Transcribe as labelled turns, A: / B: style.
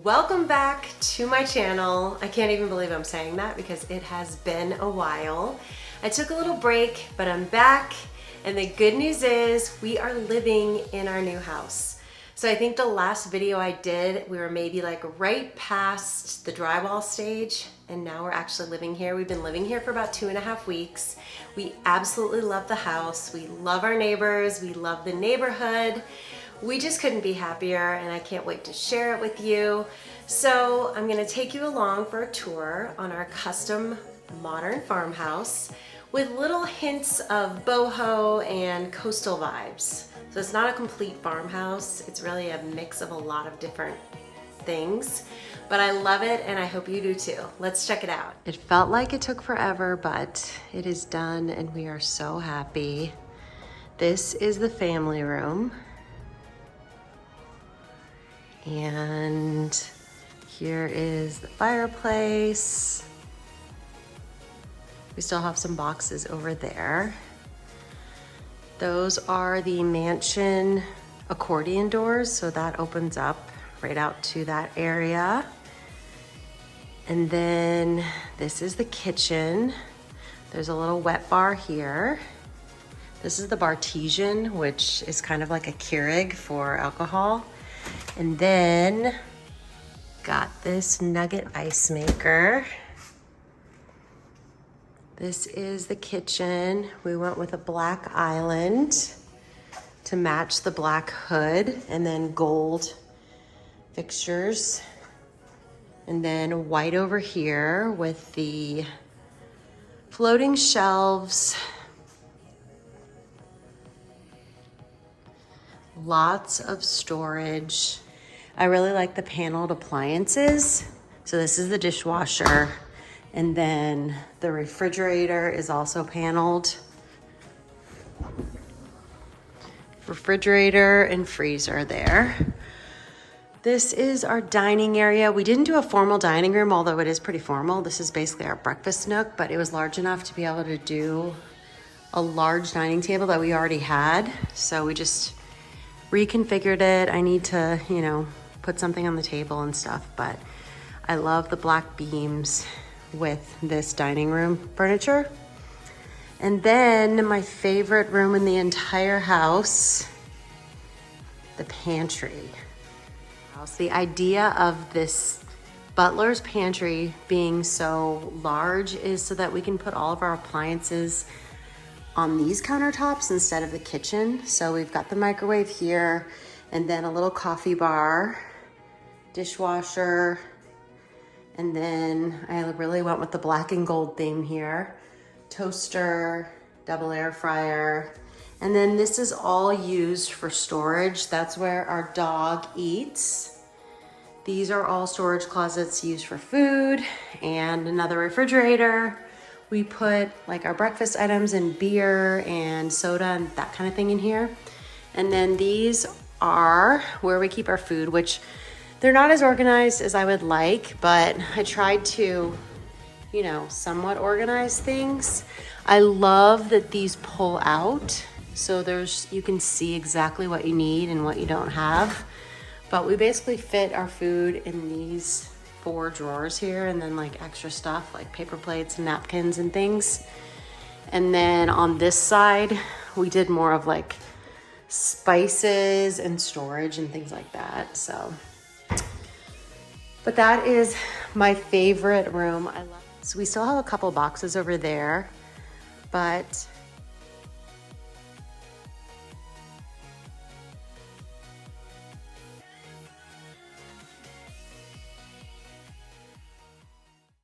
A: Welcome back to my channel. I can't even believe I'm saying that because it has been a while. I took a little break, but I'm back, and the good news is we are living in our new house. So I think the last video I did, we were maybe like right past the drywall stage, and now we're actually living here. We've been living here for about 2.5 weeks. We absolutely love the house. We love our neighbors. We love the neighborhood. We just couldn't be happier, and I can't wait to share it with you. So I'm gonna take you along for a tour on our custom modern farmhouse with little hints of boho and coastal vibes. So it's not a complete farmhouse. It's really a mix of a lot of different things, but I love it and I hope you do too. Let's check it out. It felt like it took forever, but it is done and we are so happy. This is the family room. And here is the fireplace. We still have some boxes over there. Those are the mansion accordion doors, so that opens up right out to that area. And then this is the kitchen. There's a little wet bar here. This is the Bartesian, which is kind of like a Keurig for alcohol. And then got this nugget ice maker. This is the kitchen. We went with a black island to match the black hood, and then gold fixtures. And then white over here with the floating shelves. Lots of storage. I really like the paneled appliances. So this is the dishwasher, and then the refrigerator is also paneled. Refrigerator and freezer there. This is our dining area. We didn't do a formal dining room, although it is pretty formal. This is basically our breakfast nook, but it was large enough to be able to do a large dining table that we already had. So we just reconfigured it. I need to, put something on the table and stuff, but I love the black beams with this dining room furniture. And then my favorite room in the entire house, the pantry. The idea of this butler's pantry being so large is so that we can put all of our appliances on these countertops instead of the kitchen. So we've got the microwave here, and then a little coffee bar, dishwasher, and then I really went with the black and gold theme here. Toaster, double air fryer, and then this is all used for storage. That's where our dog eats. These are all storage closets used for food, and another refrigerator. We put like our breakfast items and beer and soda and that kind of thing in here. And then these are where we keep our food, which they're not as organized as I would like, but I tried to, somewhat organize things. I love that these pull out. So you can see exactly what you need and what you don't have. But we basically fit our food in these 4 drawers here, and then like extra stuff like paper plates and napkins and things. And then on this side, we did more of like spices and storage and things like that. But that is my favorite room. So we still have a couple boxes over there, but